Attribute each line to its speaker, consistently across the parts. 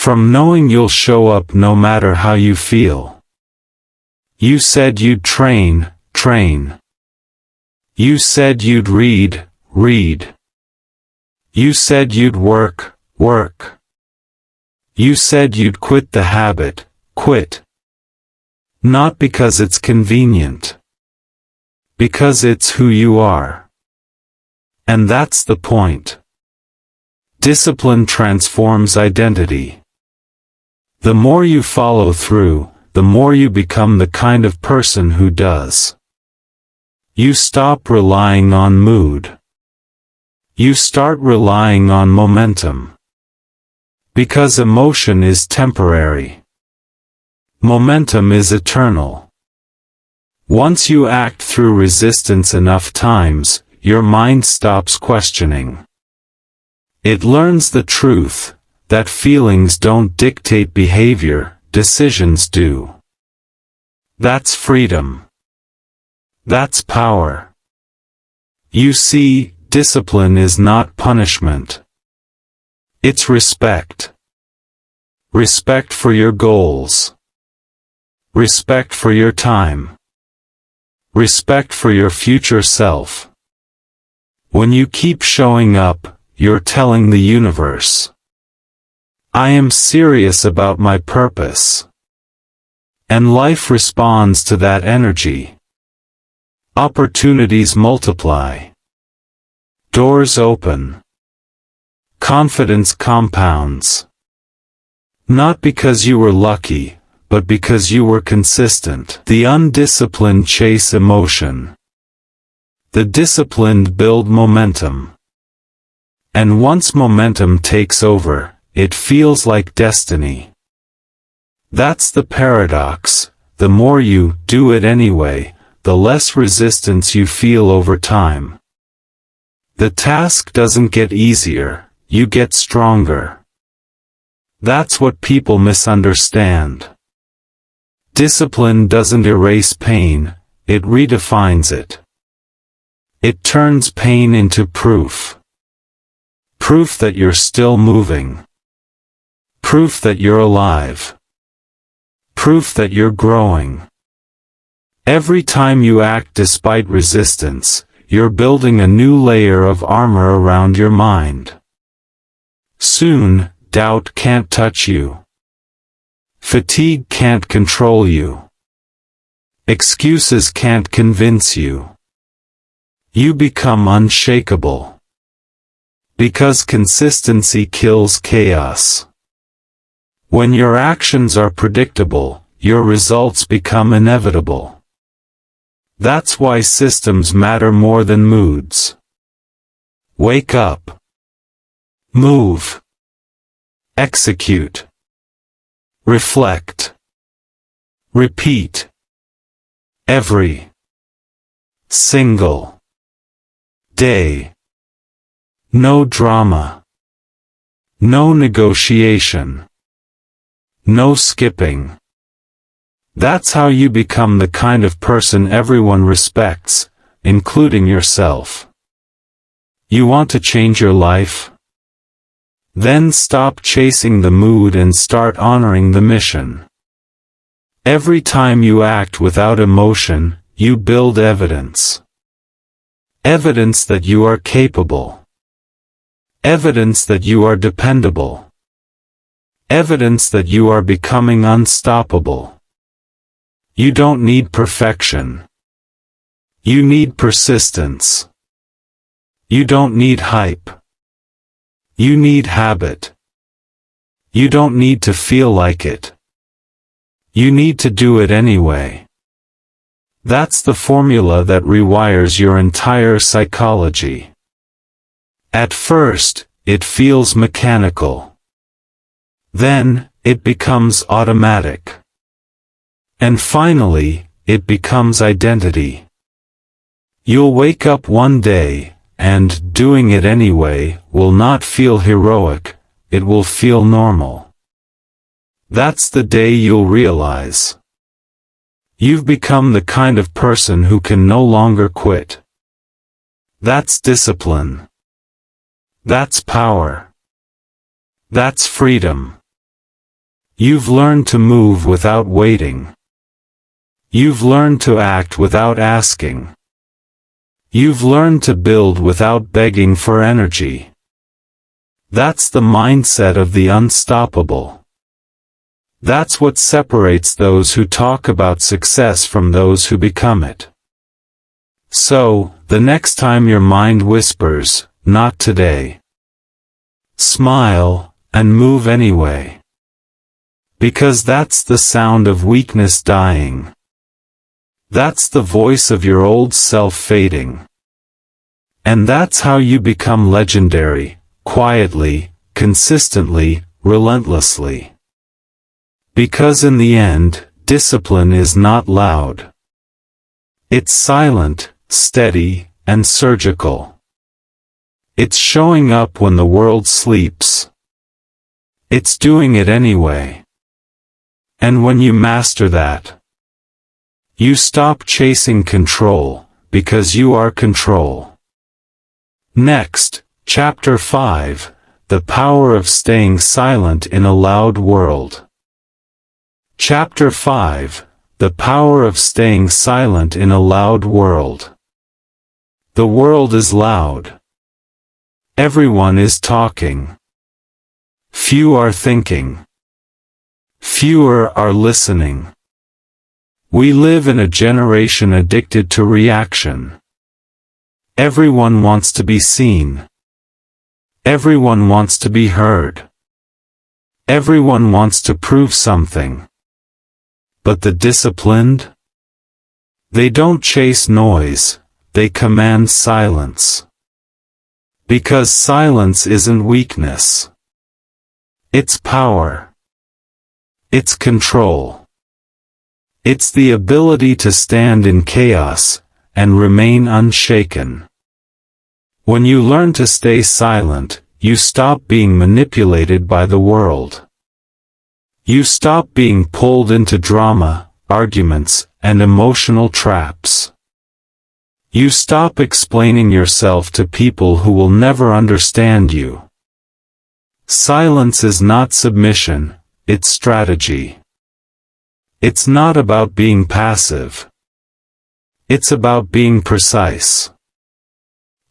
Speaker 1: From knowing you'll show up no matter how you feel. You said you'd train, train. You said you'd read, read. You said you'd work, work. You said you'd quit the habit, quit. Not because it's convenient. Because it's who you are. And that's the point. Discipline transforms identity. The more you follow through, the more you become the kind of person who does. You stop relying on mood. You start relying on momentum. Because emotion is temporary. Momentum is eternal. Once you act through resistance enough times, your mind stops questioning. It learns the truth, that feelings don't dictate behavior, decisions do. That's freedom. That's power. You see, discipline is not punishment. It's respect. Respect for your goals. Respect for your time. Respect for your future self. When you keep showing up, you're telling the universe, I am serious about my purpose. And life responds to that energy. Opportunities multiply. Doors open. Confidence compounds. Not because you were lucky, but because you were consistent. The undisciplined chase emotion. The disciplined build momentum. And once momentum takes over, it feels like destiny. That's the paradox. The more you do it anyway, the less resistance you feel over time. The task doesn't get easier, you get stronger. That's what people misunderstand. Discipline doesn't erase pain, it redefines it. It turns pain into proof. Proof that you're still moving. Proof that you're alive. Proof that you're growing. Every time you act despite resistance, you're building a new layer of armor around your mind. Soon, doubt can't touch you. Fatigue can't control you. Excuses can't convince you. You become unshakable. Because consistency kills chaos. When your actions are predictable, your results become inevitable. That's why systems matter more than moods. Wake up. Move. Execute. Reflect. Repeat. Every single day. No drama. No negotiation. No skipping. That's how you become the kind of person everyone respects, including yourself. You want to change your life? Then stop chasing the mood and start honoring the mission. Every time you act without emotion, you build evidence. Evidence that you are capable. Evidence that you are dependable. Evidence that you are becoming unstoppable. You don't need perfection. You need persistence. You don't need hype. You need habit. You don't need to feel like it. You need to do it anyway. That's the formula that rewires your entire psychology. At first, it feels mechanical. Then, it becomes automatic. And finally, it becomes identity. You'll wake up one day, and doing it anyway will not feel heroic, it will feel normal. That's the day you'll realize you've become the kind of person who can no longer quit. That's discipline. That's power. That's freedom. You've learned to move without waiting. You've learned to act without asking. You've learned to build without begging for energy. That's the mindset of the unstoppable. That's what separates those who talk about success from those who become it. So, the next time your mind whispers, "Not today," smile, and move anyway. Because that's the sound of weakness dying. That's the voice of your old self fading. And that's how you become legendary, quietly, consistently, relentlessly. Because in the end, discipline is not loud. It's silent, steady, and surgical. It's showing up when the world sleeps. It's doing it anyway. And when you master that, you stop chasing control, because you are control. Next, Chapter 5, The Power of Staying Silent in a Loud World. Chapter 5, The Power of Staying Silent in a Loud World. The world is loud. Everyone is talking. Few are thinking. Fewer are listening. We live in a generation addicted to reaction. Everyone wants to be seen. Everyone wants to be heard. Everyone wants to prove something. But the disciplined? They don't chase noise, they command silence. Because silence isn't weakness. It's power. It's control. It's the ability to stand in chaos, and remain unshaken. When you learn to stay silent, you stop being manipulated by the world. You stop being pulled into drama, arguments, and emotional traps. You stop explaining yourself to people who will never understand you. Silence is not submission, it's strategy. It's not about being passive. It's about being precise.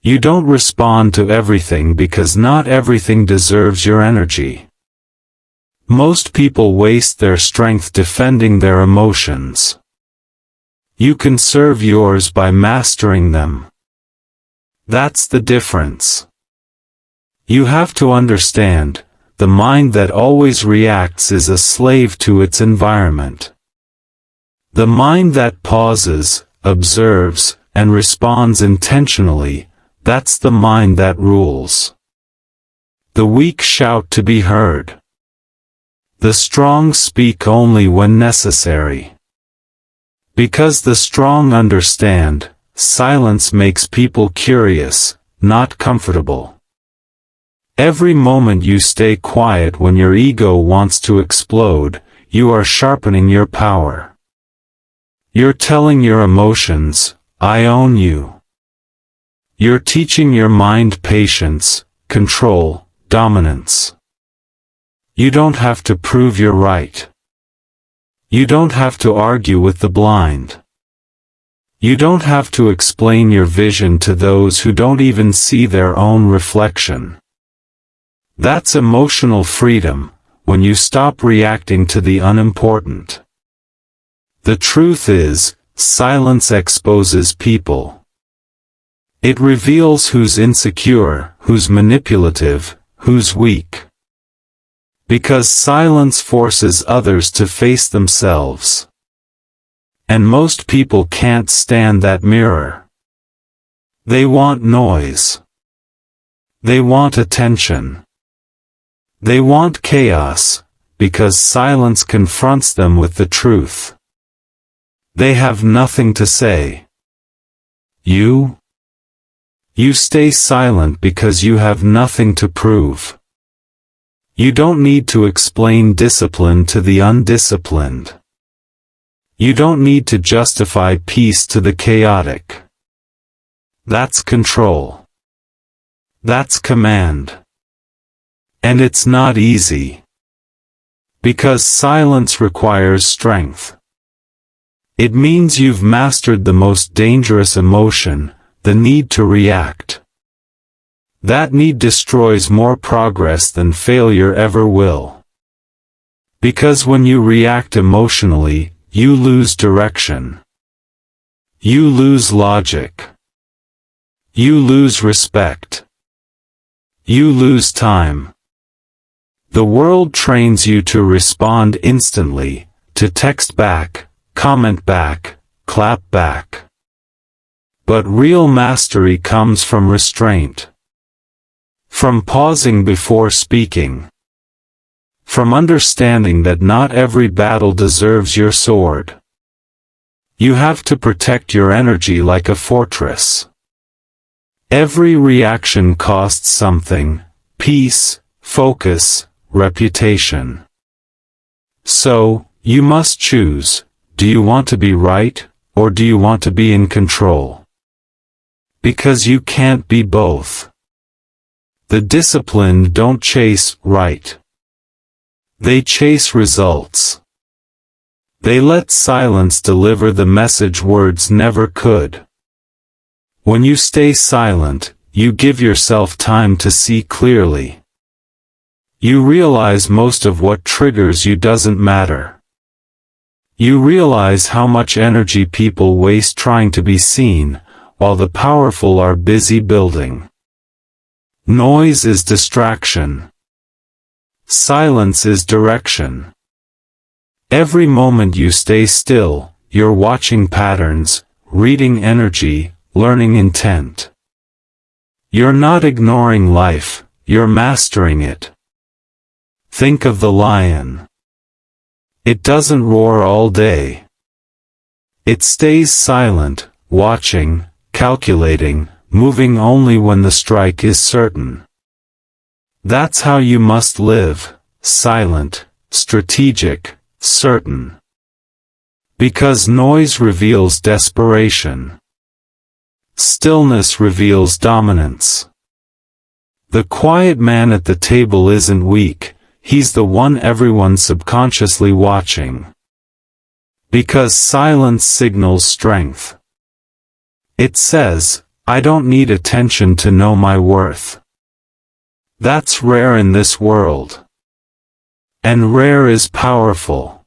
Speaker 1: You don't respond to everything because not everything deserves your energy. Most people waste their strength defending their emotions. You conserve yours by mastering them. That's the difference. You have to understand, the mind that always reacts is a slave to its environment. The mind that pauses, observes, and responds intentionally, that's the mind that rules. The weak shout to be heard. The strong speak only when necessary. Because the strong understand, silence makes people curious, not comfortable. Every moment you stay quiet when your ego wants to explode, you are sharpening your power. You're telling your emotions, "I own you." You're teaching your mind patience, control, dominance. You don't have to prove you're right. You don't have to argue with the blind. You don't have to explain your vision to those who don't even see their own reflection. That's emotional freedom, when you stop reacting to the unimportant. The truth is, silence exposes people. It reveals who's insecure, who's manipulative, who's weak. Because silence forces others to face themselves. And most people can't stand that mirror. They want noise. They want attention. They want chaos, because silence confronts them with the truth. They have nothing to say. You stay silent because you have nothing to prove. You don't need to explain discipline to the undisciplined. You don't need to justify peace to the chaotic. That's control. That's command. And it's not easy. Because silence requires strength. It means you've mastered the most dangerous emotion, the need to react. That need destroys more progress than failure ever will. Because when you react emotionally, you lose direction. You lose logic. You lose respect. You lose time. The world trains you to respond instantly, to text back, comment back, clap back. But real mastery comes from restraint. From pausing before speaking. From understanding that not every battle deserves your sword. You have to protect your energy like a fortress. Every reaction costs something: peace, focus, reputation. So, you must choose: do you want to be right, or do you want to be in control? Because you can't be both. The disciplined don't chase right. They chase results. They let silence deliver the message words never could. When you stay silent, you give yourself time to see clearly. You realize most of what triggers you doesn't matter. You realize how much energy people waste trying to be seen, while the powerful are busy building. Noise is distraction. Silence is direction. Every moment you stay still, you're watching patterns, reading energy, learning intent. You're not ignoring life, you're mastering it. Think of the lion. It doesn't roar all day. It stays silent, watching, calculating, moving only when the strike is certain. That's how you must live: silent, strategic, certain. Because noise reveals desperation. Stillness reveals dominance. The quiet man at the table isn't weak, he's the one everyone's subconsciously watching. Because silence signals strength. It says, I don't need attention to know my worth. That's rare in this world. And rare is powerful.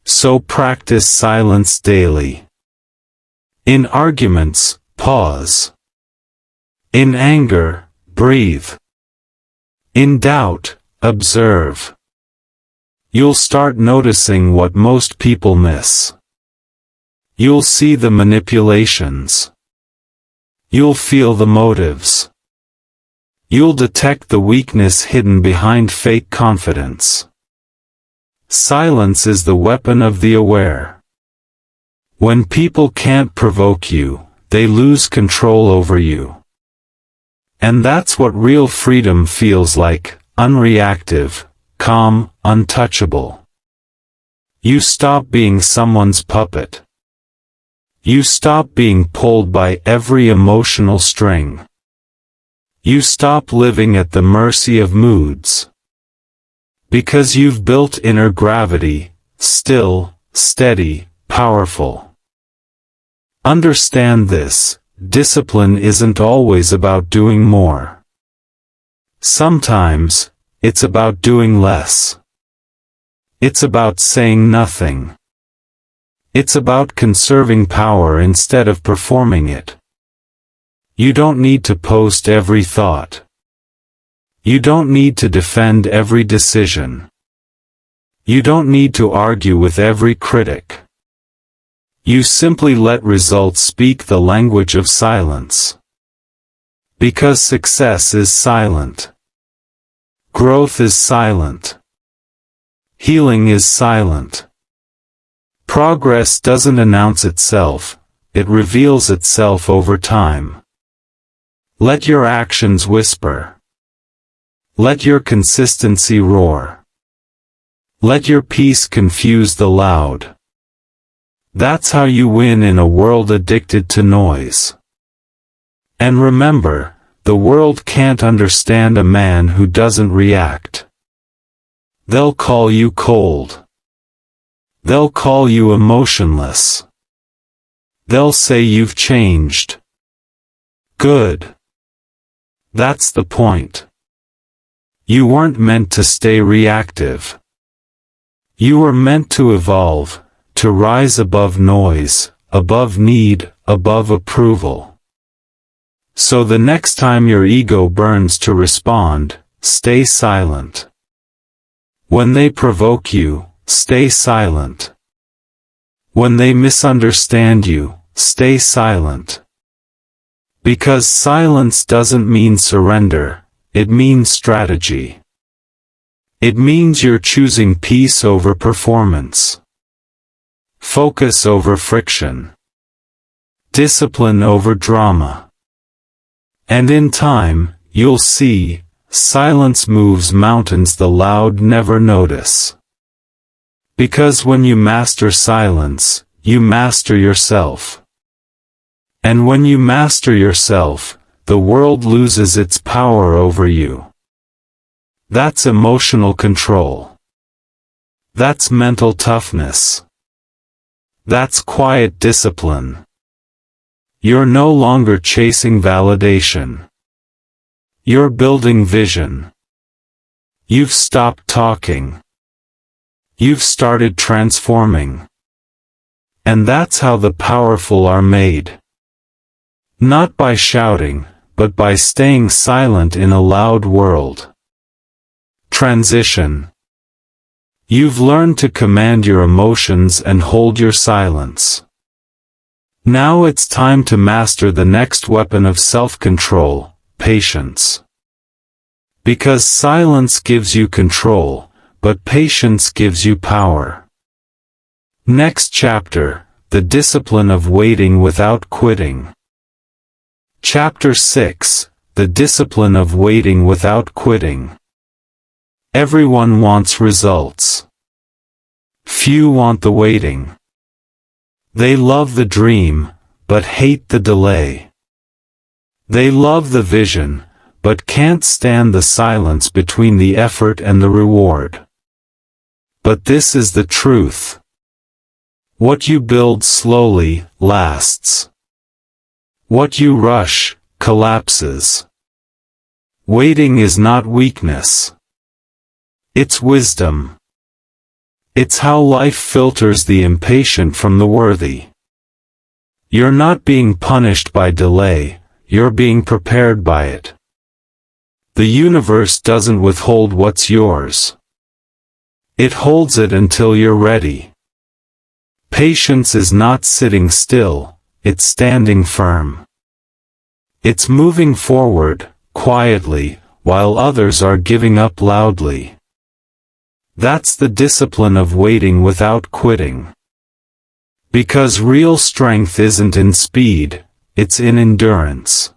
Speaker 1: So practice silence daily. In arguments, pause. In anger, breathe. In doubt, observe. You'll start noticing what most people miss. You'll see the manipulations. You'll feel the motives. You'll detect the weakness hidden behind fake confidence. Silence is the weapon of the aware. When people can't provoke you, they lose control over you. And that's what real freedom feels like: unreactive, calm, untouchable. You stop being someone's puppet. You stop being pulled by every emotional string. You stop living at the mercy of moods. Because you've built inner gravity, still, steady, powerful. Understand this: discipline isn't always about doing more. Sometimes, it's about doing less. It's about saying nothing. It's about conserving power instead of performing it. You don't need to post every thought. You don't need to defend every decision. You don't need to argue with every critic. You simply let results speak the language of silence. Because success is silent. Growth is silent. Healing is silent. Progress doesn't announce itself, it reveals itself over time. Let your actions whisper. Let your consistency roar. Let your peace confuse the loud. That's how you win in a world addicted to noise. And remember, the world can't understand a man who doesn't react. They'll call you cold. They'll call you emotionless. They'll say you've changed. Good. That's the point. You weren't meant to stay reactive. You were meant to evolve, to rise above noise, above need, above approval. So the next time your ego burns to respond, stay silent. When they provoke you, stay silent. When they misunderstand you, stay silent. Because silence doesn't mean surrender, it means strategy. It means you're choosing peace over performance, focus over friction, discipline over drama. And in time, you'll see, silence moves mountains the loud never notice. Because when you master silence, you master yourself. And when you master yourself, the world loses its power over you. That's emotional control. That's mental toughness. That's quiet discipline. You're no longer chasing validation. You're building vision. You've stopped talking. You've started transforming. And that's how the powerful are made. Not by shouting, but by staying silent in a loud world. Transition. You've learned to command your emotions and hold your silence. Now it's time to master the next weapon of self-control, patience. Because silence gives you control, but patience gives you power. Next chapter, the discipline of waiting without quitting. Chapter 6, the discipline of waiting without quitting. Everyone wants results. Few want the waiting. They love the dream, but hate the delay. They love the vision, but can't stand the silence between the effort and the reward. But this is the truth. What you build slowly, lasts. What you rush, collapses. Waiting is not weakness. It's wisdom. It's how life filters the impatient from the worthy. You're not being punished by delay, you're being prepared by it. The universe doesn't withhold what's yours. It holds it until you're ready. Patience is not sitting still, it's standing firm. It's moving forward, quietly, while others are giving up loudly. That's the discipline of waiting without quitting. Because real strength isn't in speed, it's in endurance.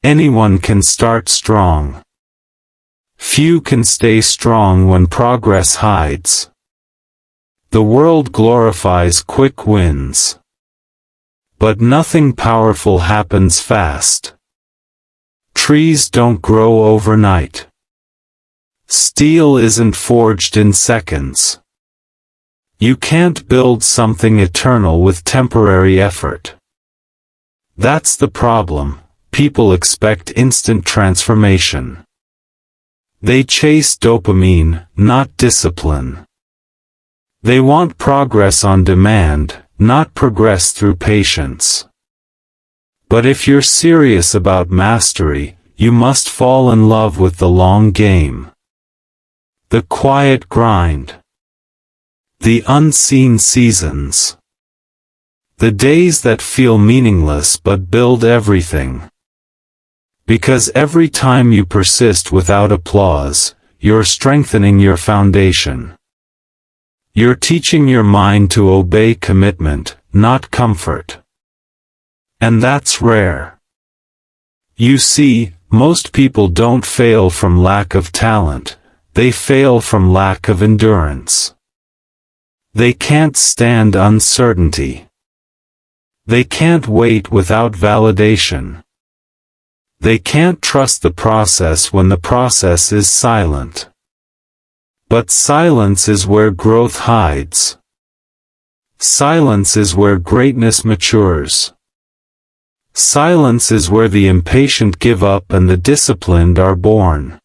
Speaker 1: Anyone can start strong. Few can stay strong when progress hides. The world glorifies quick wins. But nothing powerful happens fast. Trees don't grow overnight. Steel isn't forged in seconds. You can't build something eternal with temporary effort. That's the problem. People expect instant transformation. They chase dopamine, not discipline. They want progress on demand, not progress through patience. But if you're serious about mastery, you must fall in love with the long game. The quiet grind. The unseen seasons. The days that feel meaningless but build everything. Because every time you persist without applause, you're strengthening your foundation. You're teaching your mind to obey commitment, not comfort. And that's rare. You see, most people don't fail from lack of talent. They fail from lack of endurance. They can't stand uncertainty. They can't wait without validation. They can't trust the process when the process is silent. But silence is where growth hides. Silence is where greatness matures. Silence is where the impatient give up and the disciplined are born.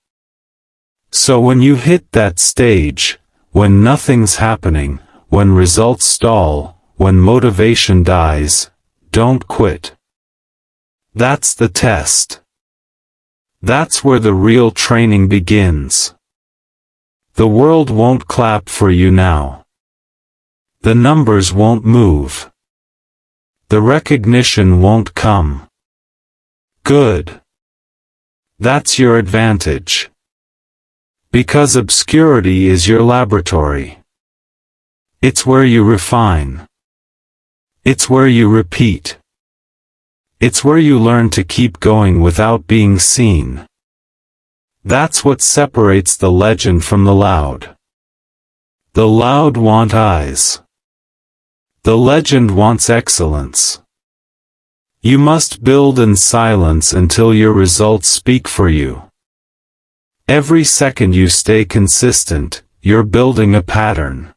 Speaker 1: So when you hit that stage, when nothing's happening, when results stall, when motivation dies, don't quit. That's the test. That's where the real training begins. The world won't clap for you now. The numbers won't move. The recognition won't come. Good. That's your advantage. Because obscurity is your laboratory. It's where you refine. It's where you repeat. It's where you learn to keep going without being seen. That's what separates the legend from the loud. The loud want eyes. The legend wants excellence. You must build in silence until your results speak for you. Every second you stay consistent, you're building a pattern.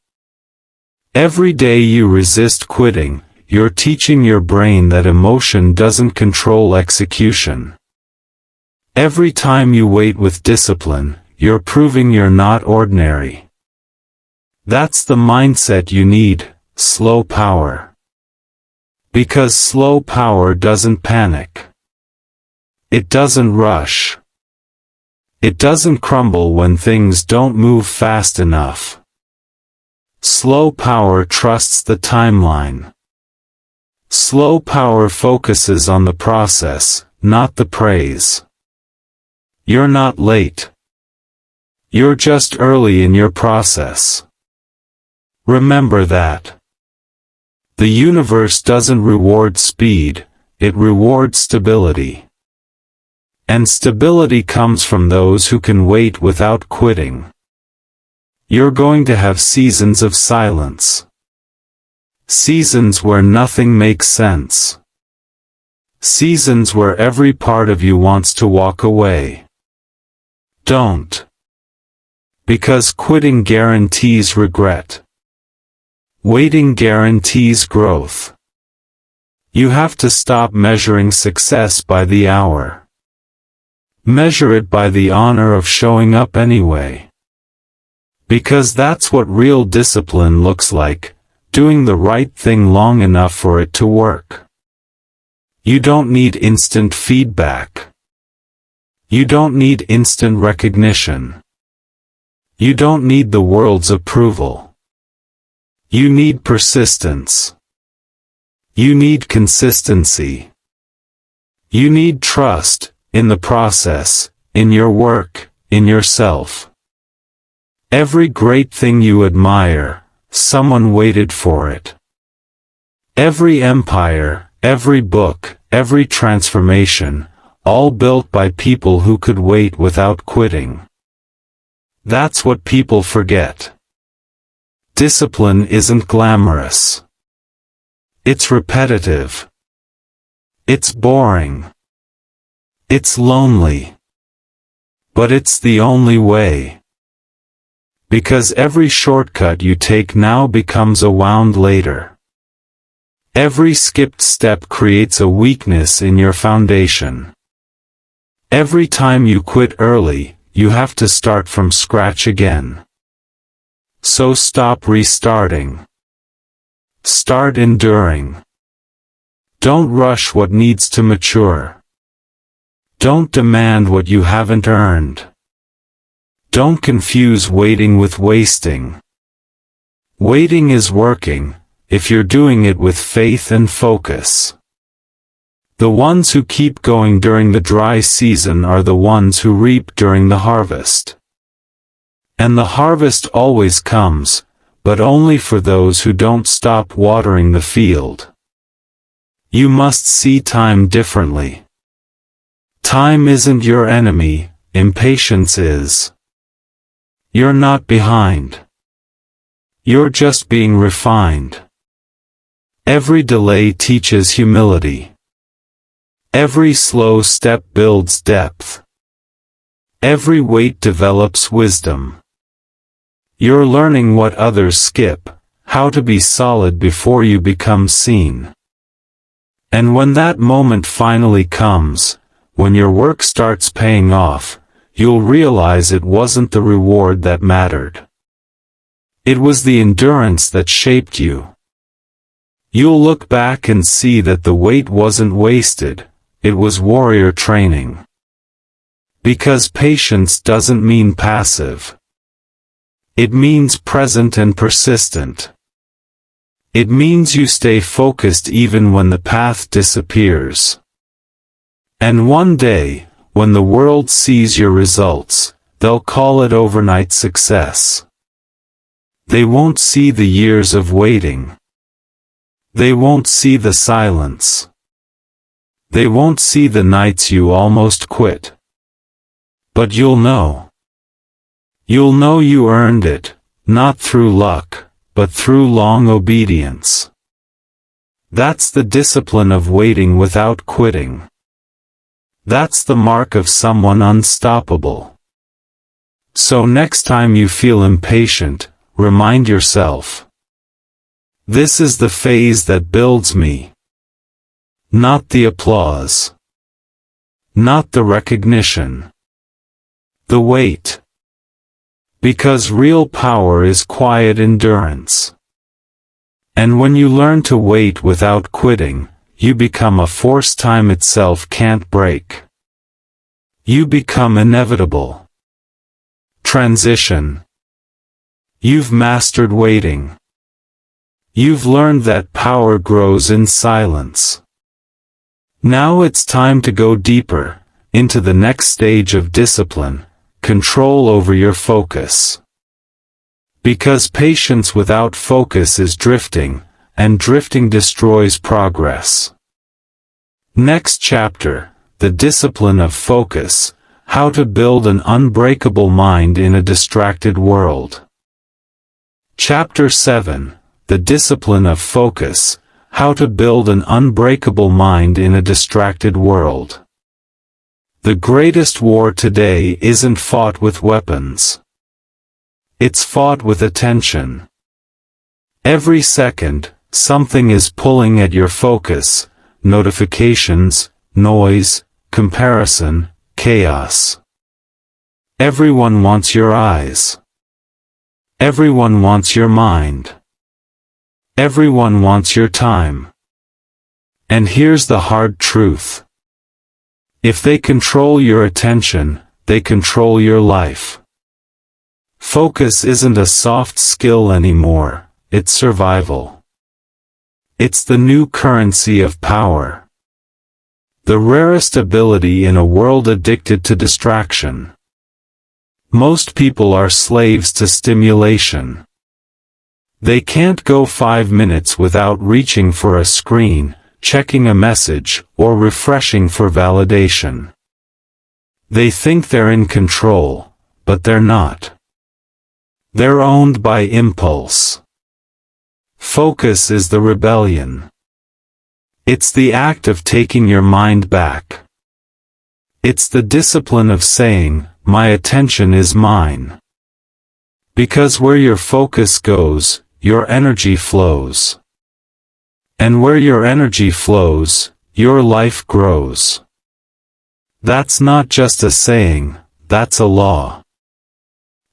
Speaker 1: Every day you resist quitting, you're teaching your brain that emotion doesn't control execution. Every time you wait with discipline, you're proving you're not ordinary. That's the mindset you need, slow power. Because slow power doesn't panic. It doesn't rush. It doesn't crumble when things don't move fast enough. Slow power trusts the timeline. Slow power focuses on the process, not the praise. You're not late. You're just early in your process. Remember that. The universe doesn't reward speed, it rewards stability. And stability comes from those who can wait without quitting. You're going to have seasons of silence. Seasons where nothing makes sense. Seasons where every part of you wants to walk away. Don't. Because quitting guarantees regret. Waiting guarantees growth. You have to stop measuring success by the hour. Measure it by the honor of showing up anyway. Because that's what real discipline looks like, doing the right thing long enough for it to work. You don't need instant feedback. You don't need instant recognition. You don't need the world's approval. You need persistence. You need consistency. You need trust, in the process, in your work, in yourself. Every great thing you admire, someone waited for it. Every empire, every book, every transformation, all built by people who could wait without quitting. That's what people forget. Discipline isn't glamorous. It's repetitive. It's boring. It's lonely. But it's the only way. Because every shortcut you take now becomes a wound later. Every skipped step creates a weakness in your foundation. Every time you quit early, you have to start from scratch again. So stop restarting. Start enduring. Don't rush what needs to mature. Don't demand what you haven't earned. Don't confuse waiting with wasting. Waiting is working, if you're doing it with faith and focus. The ones who keep going during the dry season are the ones who reap during the harvest. And the harvest always comes, but only for those who don't stop watering the field. You must see time differently. Time isn't your enemy, impatience is. You're not behind. You're just being refined. Every delay teaches humility. Every slow step builds depth. Every wait develops wisdom. You're learning what others skip, how to be solid before you become seen. And when that moment finally comes, when your work starts paying off, you'll realize it wasn't the reward that mattered. It was the endurance that shaped you. You'll look back and see that the wait wasn't wasted, it was warrior training. Because patience doesn't mean passive. It means present and persistent. It means you stay focused even when the path disappears. And one day, when the world sees your results, they'll call it overnight success. They won't see the years of waiting. They won't see the silence. They won't see the nights you almost quit. But you'll know. You'll know you earned it, not through luck, but through long obedience. That's the discipline of waiting without quitting. That's the mark of someone unstoppable. So next time you feel impatient, remind yourself. This is the phase that builds me. Not the applause. Not the recognition. The wait. Because real power is quiet endurance. And when you learn to wait without quitting, you become a force time itself can't break. You become inevitable. Transition. You've mastered waiting. You've learned that power grows in silence. Now it's time to go deeper, into the next stage of discipline, control over your focus. Because patience without focus is drifting, and drifting destroys progress. Next chapter, the discipline of focus, how to build an unbreakable mind in a distracted world. Chapter 7, the discipline of focus, how to build an unbreakable mind in a distracted world. The greatest war today isn't fought with weapons. It's fought with attention. Every second, something is pulling at your focus, notifications, noise, comparison, chaos. Everyone wants your eyes. Everyone wants your mind. Everyone wants your time. And here's the hard truth. If they control your attention, they control your life. Focus isn't a soft skill anymore, it's survival. It's the new currency of power. The rarest ability in a world addicted to distraction. Most people are slaves to stimulation. They can't go 5 minutes without reaching for a screen, checking a message, or refreshing for validation. They think they're in control, but they're not. They're owned by impulse. Focus is the rebellion. It's the act of taking your mind back. It's the discipline of saying, my attention is mine. Because where your focus goes, your energy flows. And where your energy flows, your life grows. That's not just a saying, that's a law.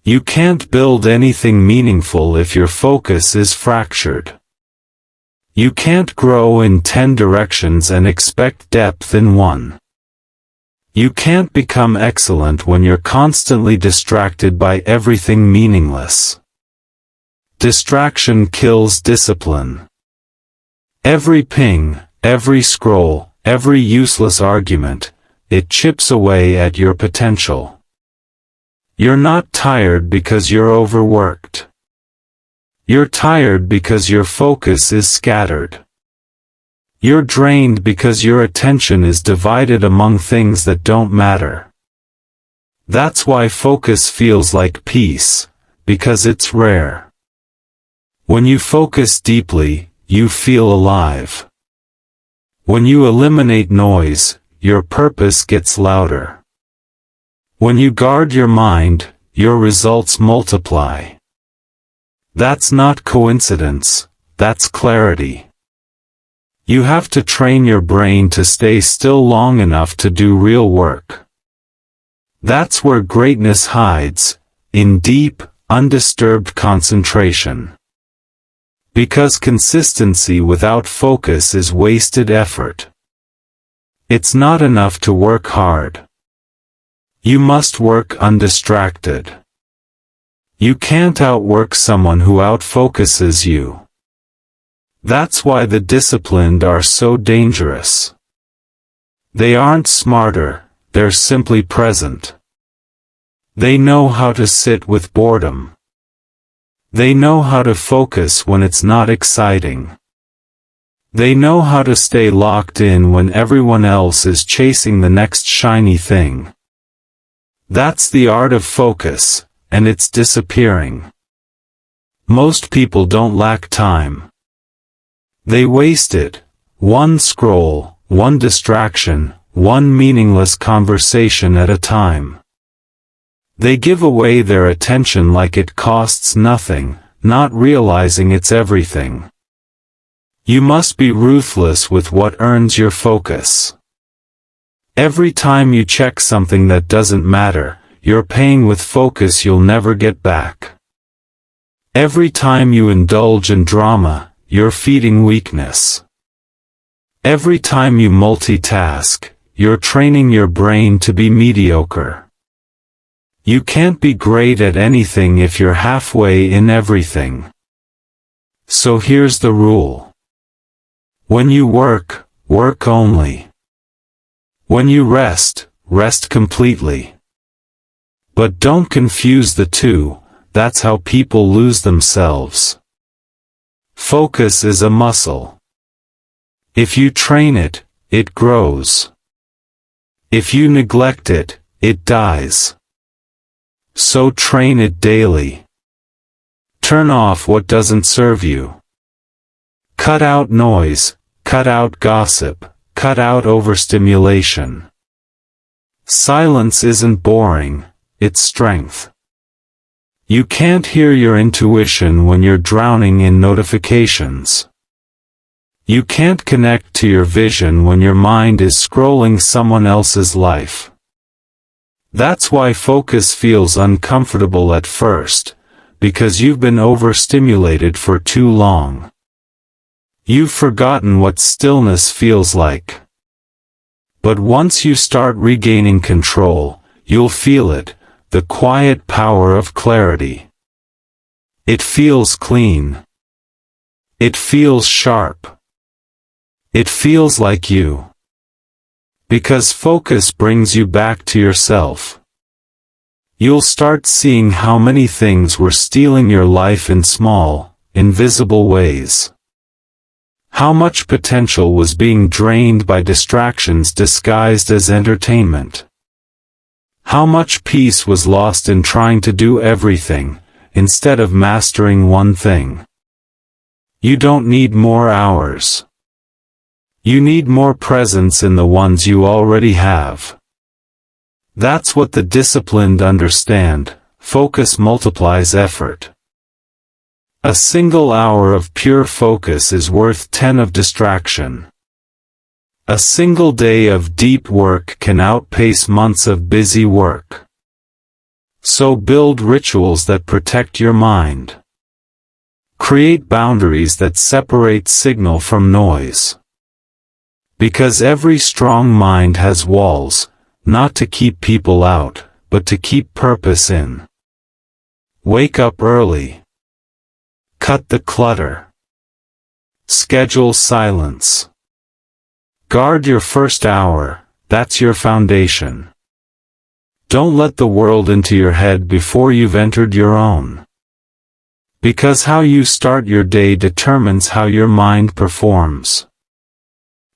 Speaker 1: You can't build anything meaningful if your focus is fractured. You can't grow in 10 directions and expect depth in one. You can't become excellent when you're constantly distracted by everything meaningless. Distraction kills discipline. Every ping, every scroll, every useless argument, it chips away at your potential. You're not tired because you're overworked. You're tired because your focus is scattered. You're drained because your attention is divided among things that don't matter. That's why focus feels like peace, because it's rare. When you focus deeply, you feel alive. When you eliminate noise, your purpose gets louder. When you guard your mind, your results multiply. That's not coincidence, that's clarity. You have to train your brain to stay still long enough to do real work. That's where greatness hides, in deep, undisturbed concentration. Because consistency without focus is wasted effort. It's not enough to work hard. You must work undistracted. You can't outwork someone who outfocuses you. That's why the disciplined are so dangerous. They aren't smarter, they're simply present. They know how to sit with boredom. They know how to focus when it's not exciting. They know how to stay locked in when everyone else is chasing the next shiny thing. That's the art of focus, and it's disappearing. Most people don't lack time. They waste it, one scroll, one distraction, one meaningless conversation at a time. They give away their attention like it costs nothing, not realizing it's everything. You must be ruthless with what earns your focus. Every time you check something that doesn't matter, you're paying with focus you'll never get back. Every time you indulge in drama, you're feeding weakness. Every time you multitask, you're training your brain to be mediocre. You can't be great at anything if you're halfway in everything. So here's the rule. When you work, work only. When you rest, rest completely. But don't confuse the two, that's how people lose themselves. Focus is a muscle. If you train it, it grows. If you neglect it, it dies. So train it daily. Turn off what doesn't serve you. Cut out noise, cut out gossip, cut out overstimulation. Silence isn't boring, it's strength. You can't hear your intuition when you're drowning in notifications. You can't connect to your vision when your mind is scrolling someone else's life. That's why focus feels uncomfortable at first, because you've been overstimulated for too long. You've forgotten what stillness feels like. But once you start regaining control, you'll feel it. The quiet power of clarity. It feels clean. It feels sharp. It feels like you. Because focus brings you back to yourself. You'll start seeing how many things were stealing your life in small, invisible ways. How much potential was being drained by distractions disguised as entertainment. How much peace was lost in trying to do everything, instead of mastering one thing. You don't need more hours. You need more presence in the ones you already have. That's what the disciplined understand. Focus multiplies effort. A single hour of pure focus is worth 10 of distraction. A single day of deep work can outpace months of busy work. So build rituals that protect your mind. Create boundaries that separate signal from noise. Because every strong mind has walls, not to keep people out, but to keep purpose in. Wake up early. Cut the clutter. Schedule silence. Guard your first hour, that's your foundation. Don't let the world into your head before you've entered your own. Because how you start your day determines how your mind performs.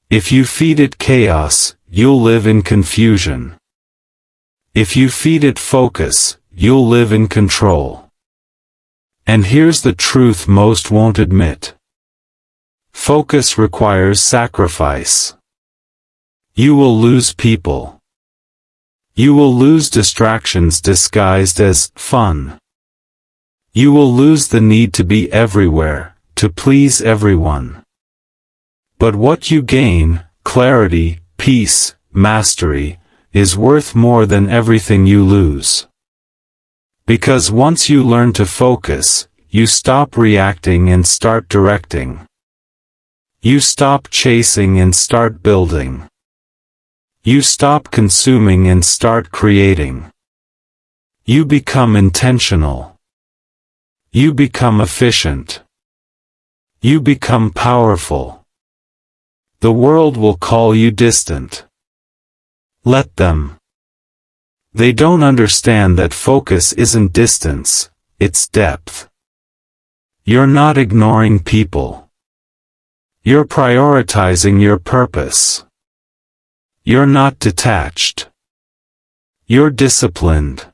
Speaker 1: If you feed it chaos, you'll live in confusion. If you feed it focus, you'll live in control. And here's the truth most won't admit. Focus requires sacrifice. You will lose people. You will lose distractions disguised as fun. You will lose the need to be everywhere, to please everyone. But what you gain, clarity, peace, mastery, is worth more than everything you lose. Because once you learn to focus, you stop reacting and start directing. You stop chasing and start building. You stop consuming and start creating. You become intentional. You become efficient. You become powerful. The world will call you distant. Let them. They don't understand that focus isn't distance, it's depth. You're not ignoring people. You're prioritizing your purpose. You're not detached. You're disciplined.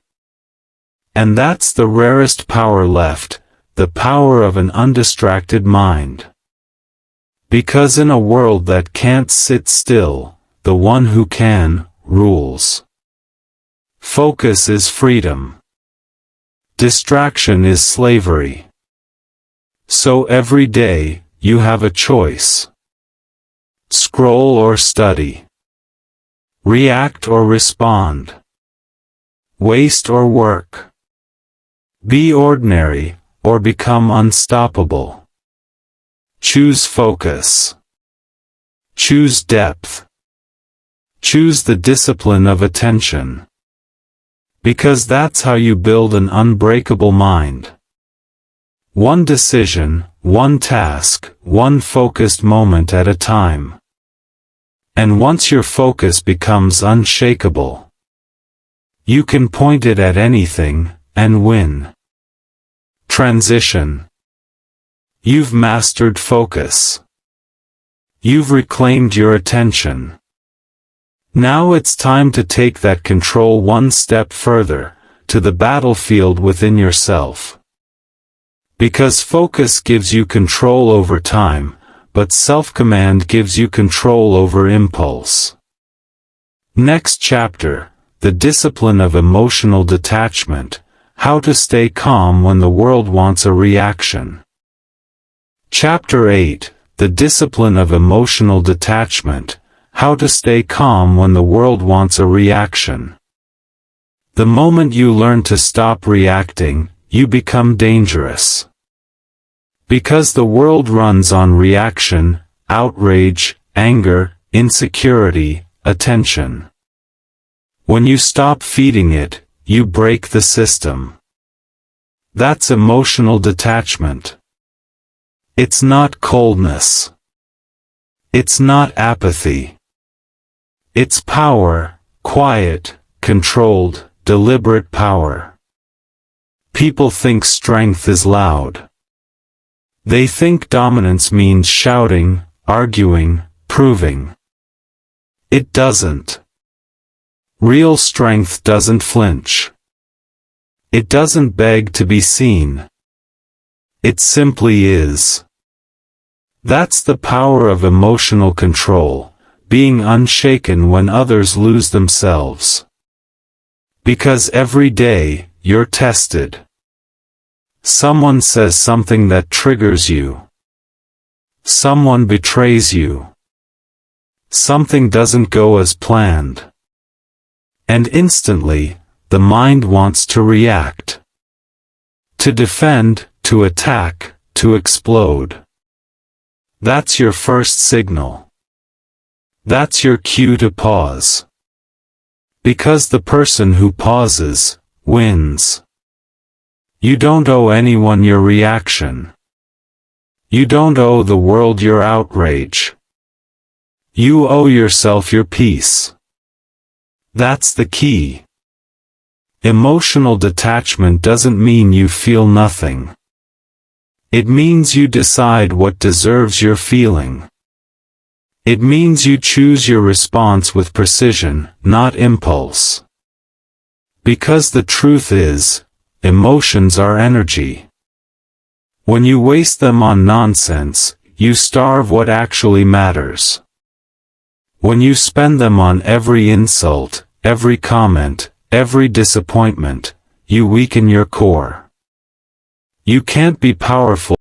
Speaker 1: And that's the rarest power left, the power of an undistracted mind. Because in a world that can't sit still, the one who can, rules. Focus is freedom. Distraction is slavery. So every day, you have a choice. Scroll or study. React or respond. Waste or work. Be ordinary, or become unstoppable. Choose focus. Choose depth. Choose the discipline of attention. Because that's how you build an unbreakable mind. One decision, one task, one focused moment at a time. And once your focus becomes unshakable, you can point it at anything, and win. Transition. You've mastered focus. You've reclaimed your attention. Now it's time to take that control one step further, to the battlefield within yourself. Because focus gives you control over time, but self-command gives you control over impulse. Next chapter, the discipline of emotional detachment, how to stay calm when the world wants a reaction. Chapter 8, the discipline of emotional detachment, how to stay calm when the world wants a reaction. The moment you learn to stop reacting, you become dangerous. Because the world runs on reaction, outrage, anger, insecurity, attention. When you stop feeding it, you break the system. That's emotional detachment. It's not coldness. It's not apathy. It's power, quiet, controlled, deliberate power. People think strength is loud. They think dominance means shouting, arguing, proving. It doesn't. Real strength doesn't flinch. It doesn't beg to be seen. It simply is. That's the power of emotional control, being unshaken when others lose themselves. Because every day, you're tested. Someone says something that triggers you. Someone betrays you. Something doesn't go as planned. And instantly, the mind wants to react. To defend, to attack, to explode. That's your first signal. That's your cue to pause. Because the person who pauses, wins. You don't owe anyone your reaction. You don't owe the world your outrage. You owe yourself your peace. That's the key. Emotional detachment doesn't mean you feel nothing. It means you decide what deserves your feeling. It means you choose your response with precision, not impulse. Because the truth is, emotions are energy. When you waste them on nonsense, you starve what actually matters. When you spend them on every insult, every comment, every disappointment, you weaken your core. You can't be powerful